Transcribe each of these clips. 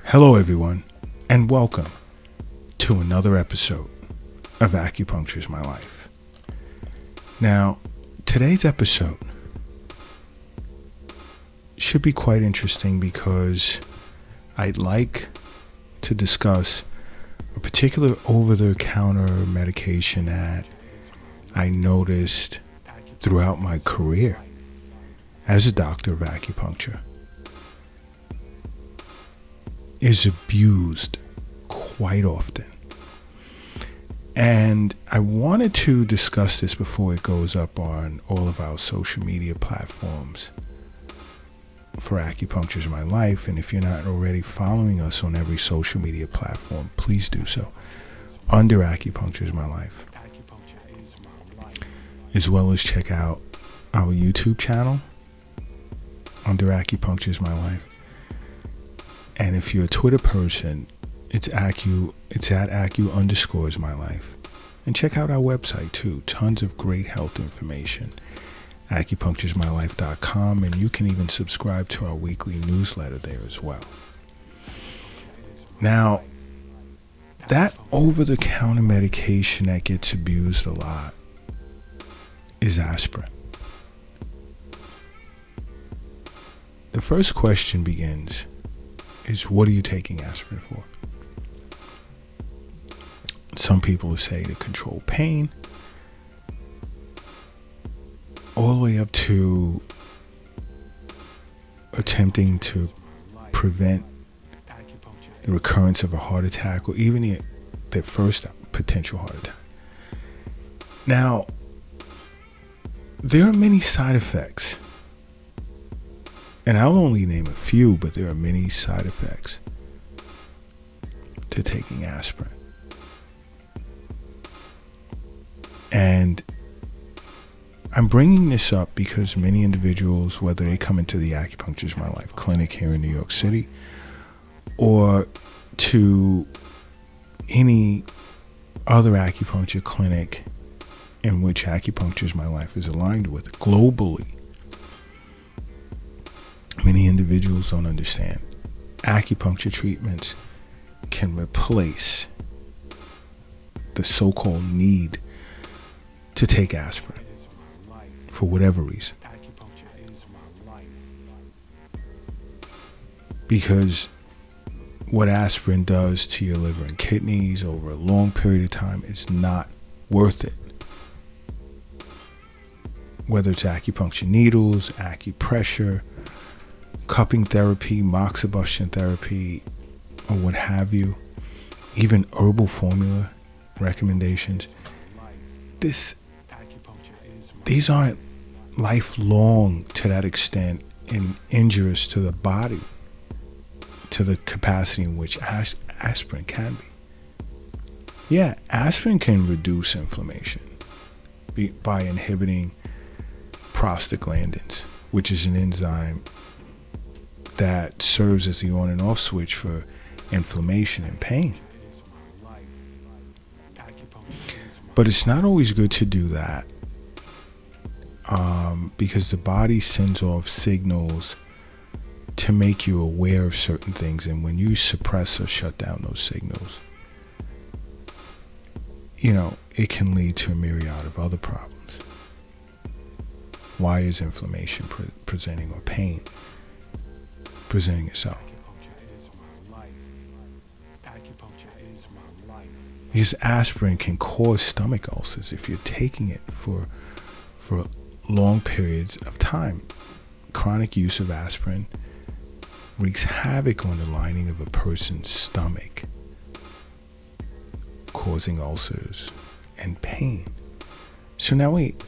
Hello, everyone, and welcome to another episode of Acupuncture is My Life. Now, today's episode should be quite interesting because I'd like to discuss a particular over-the-counter medication that I noticed throughout my career as a doctor of acupuncture is abused quite often. And I wanted to discuss this before it goes up on all of our social media platforms for Acupuncture is My Life. And if you're not already following us on every social media platform, please do so under Acupuncture is My Life, as well as check out our YouTube channel under Acupuncture is My Life. And if you're a Twitter person, it's at Acu_is_my_life. And check out our website too. Tons of great health information. Acupunctureismylife.com, and you can even subscribe to our weekly newsletter there as well. Now, that over-the-counter medication that gets abused a lot is aspirin. The first question begins is, what are you taking aspirin for? Some people say to control pain, all the way up to attempting to prevent the recurrence of a heart attack or even the first potential heart attack. Now, there are many side effects. And I'll only name a few, but there are many side effects to taking aspirin. And I'm bringing this up because many individuals, whether they come into the Acupuncture is My Life clinic here in New York City or to any other acupuncture clinic in which Acupuncture is My Life is aligned with globally, many individuals don't understand. Acupuncture treatments can replace the so-called need to take aspirin for whatever reason. Because what aspirin does to your liver and kidneys over a long period of time is not worth it. Whether it's acupuncture needles, acupressure, cupping therapy, moxibustion therapy, or what have you, even herbal formula recommendations, these aren't lifelong to that extent and injurious to the body to the capacity in which aspirin can be. Yeah, aspirin can reduce inflammation by inhibiting prostaglandins, which is an enzyme that serves as the on and off switch for inflammation and pain. But it's not always good to do that because the body sends off signals to make you aware of certain things. And when you suppress or shut down those signals, it can lead to a myriad of other problems. Why is inflammation presenting or pain presenting itself? Because aspirin can cause stomach ulcers if you're taking it for long periods of time. Chronic use of aspirin wreaks havoc on the lining of a person's stomach, causing ulcers and pain. So now wait,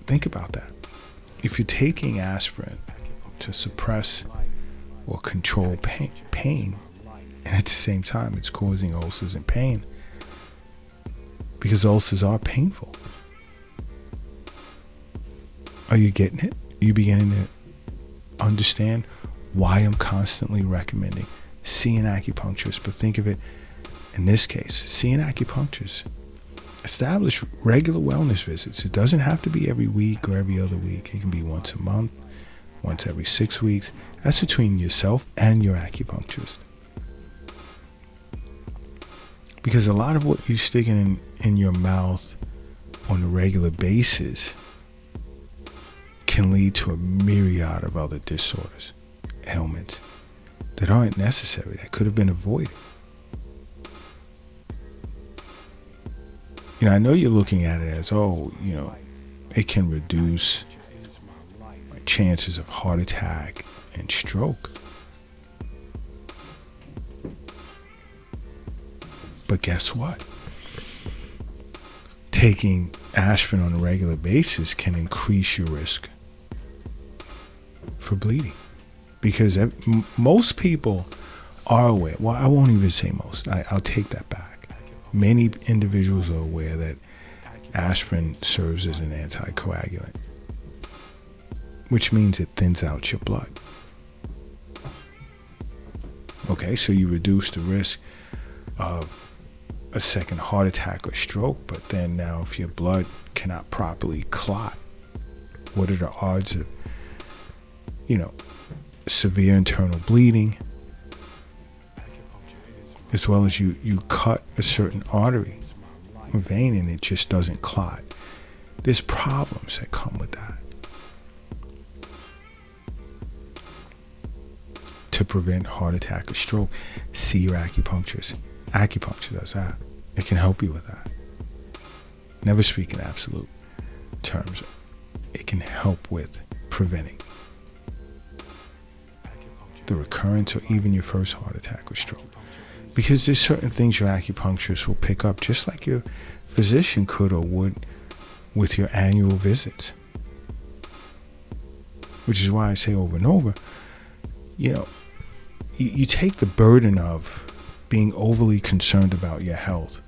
think about that. If you're taking aspirin to suppress or control pain, and at the same time it's causing ulcers and pain, because ulcers are painful. Are you getting it? Are you beginning to understand why I'm constantly recommending see an acupuncturist? But think of it in this case, see an acupuncturist. Establish regular wellness visits. It doesn't have to be every week or every other week. It can be once a month, once every 6 weeks. That's between yourself and your acupuncturist. Because a lot of what you're sticking in your mouth on a regular basis can lead to a myriad of other disorders, ailments that aren't necessary, that could have been avoided. I know you're looking at it as, it can reduce my chances of heart attack and stroke. But guess what? Taking aspirin on a regular basis can increase your risk for bleeding. Because most people are aware. Well, I won't even say most. I'll take that back. Many individuals are aware that aspirin serves as an anticoagulant, which means it thins out your blood. Okay, so you reduce the risk of a second heart attack or stroke, but then now if your blood cannot properly clot, what are the odds of, severe internal bleeding, as well as you cut a certain artery or vein and it just doesn't clot. There's problems that come with that. To prevent heart attack or stroke, see your acupuncturist. Acupuncture does that. It can help you with that. Never speak in absolute terms. It can help with preventing the recurrence or even your first heart attack or stroke. Because there's certain things your acupuncturist will pick up, just like your physician could or would with your annual visits. Which is why I say over and over, you take the burden of being overly concerned about your health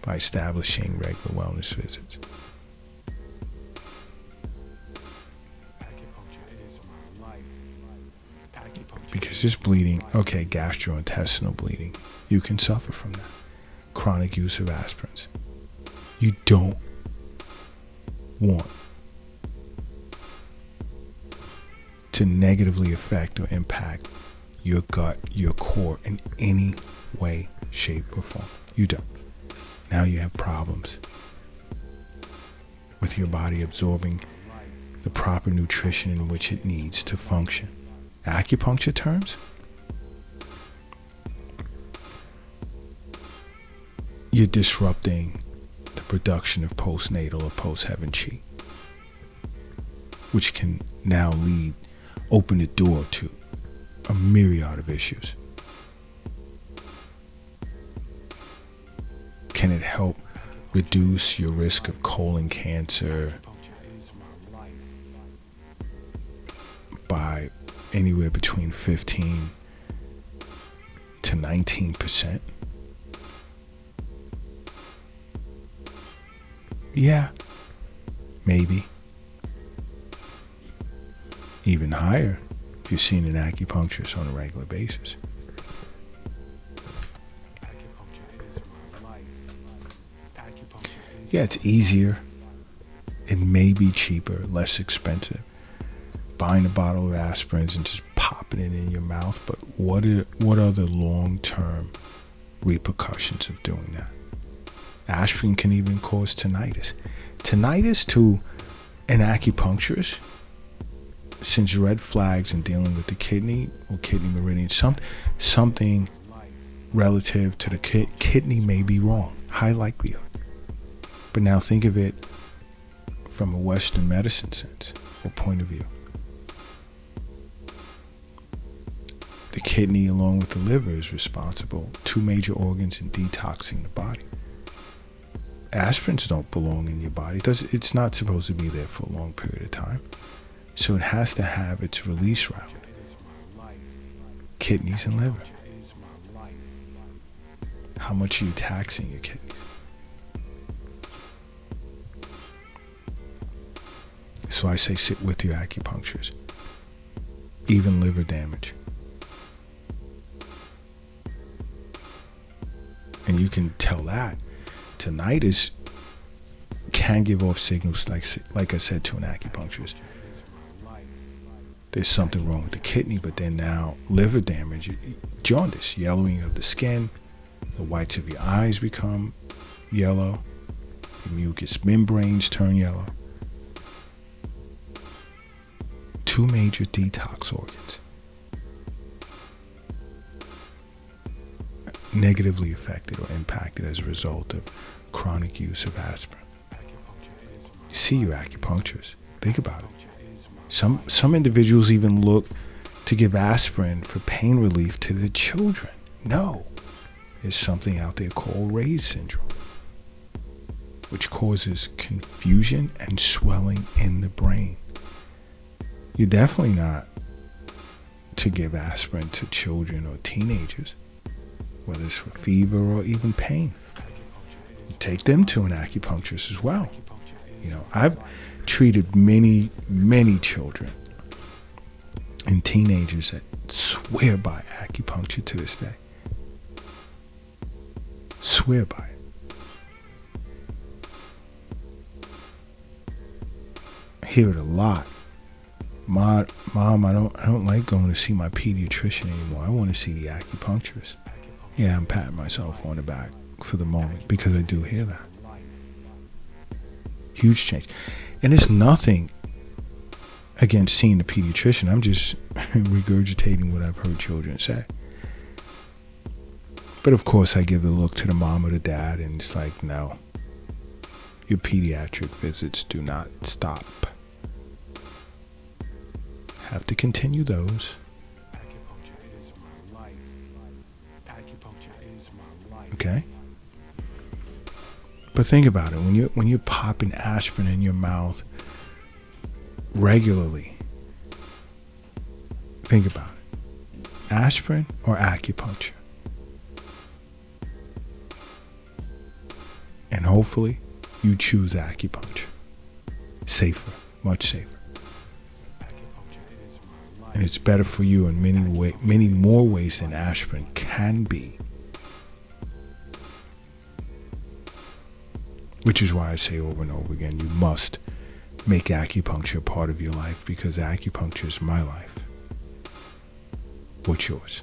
by establishing regular wellness visits. Because this bleeding, gastrointestinal bleeding, you can suffer from that. Chronic use of aspirins. You don't want to negatively affect or impact your gut, your core in any way, shape, or form. You don't. Now you have problems with your body absorbing the proper nutrition in which it needs to function. Acupuncture terms, you're disrupting the production of postnatal or post-heaven chi, which can now open the door to a myriad of issues. Can it help reduce your risk of colon cancer by anywhere between 15 to 19%? Yeah, maybe. Even higher if you're seeing an acupuncturist on a regular basis. Yeah, it's easier. It may be cheaper, less expensive. Buying a bottle of aspirins and just popping it in your mouth. But what are the long-term repercussions of doing that? Aspirin can even cause tinnitus. Tinnitus to an acupuncturist, since red flags in dealing with the kidney or kidney meridian, something relative to the kidney may be wrong. High likelihood. But now think of it from a Western medicine sense or point of view. The kidney, along with the liver, is responsible, two major organs in detoxing the body. Aspirins don't belong in your body. It's not supposed to be there for a long period of time. So it has to have its release route. Kidneys and liver. How much are you taxing your kidneys? So I say sit with your acupuncturist. Even liver damage. And you can tell that tinnitus can give off signals like I said to an acupuncturist. There's something wrong with the kidney, but then now liver damage, jaundice, yellowing of the skin, The whites of your eyes become yellow. Your mucous membranes turn yellow. 2 major detox organs negatively affected or impacted as a result of chronic use of aspirin. You see your acupuncturist. Think about it. Some individuals even look to give aspirin for pain relief to their children. No, there's something out there called Ray's syndrome, which causes confusion and swelling in the brain. You're definitely not to give aspirin to children or teenagers, whether it's for fever or even pain. You take them to an acupuncturist as well. You know, I've treated many children and teenagers that swear by acupuncture to this day. Swear by it. I hear it a lot. Mom, I don't like going to see my pediatrician anymore. I want to see the acupuncturist. Yeah, I'm patting myself on the back for the moment because I do hear that. Huge change. And it's nothing against seeing the pediatrician. I'm just regurgitating what I've heard children say. But of course, I give the look to the mom or the dad, and it's like, no, your pediatric visits do not stop. Have to continue those. Okay? But think about it. When you're popping aspirin in your mouth regularly, think about it. Aspirin or acupuncture? And hopefully you choose acupuncture. Safer, much safer. And it's better for you in many more ways than aspirin can be. Which is why I say over and over again, you must make acupuncture a part of your life, because acupuncture is my life. What's yours?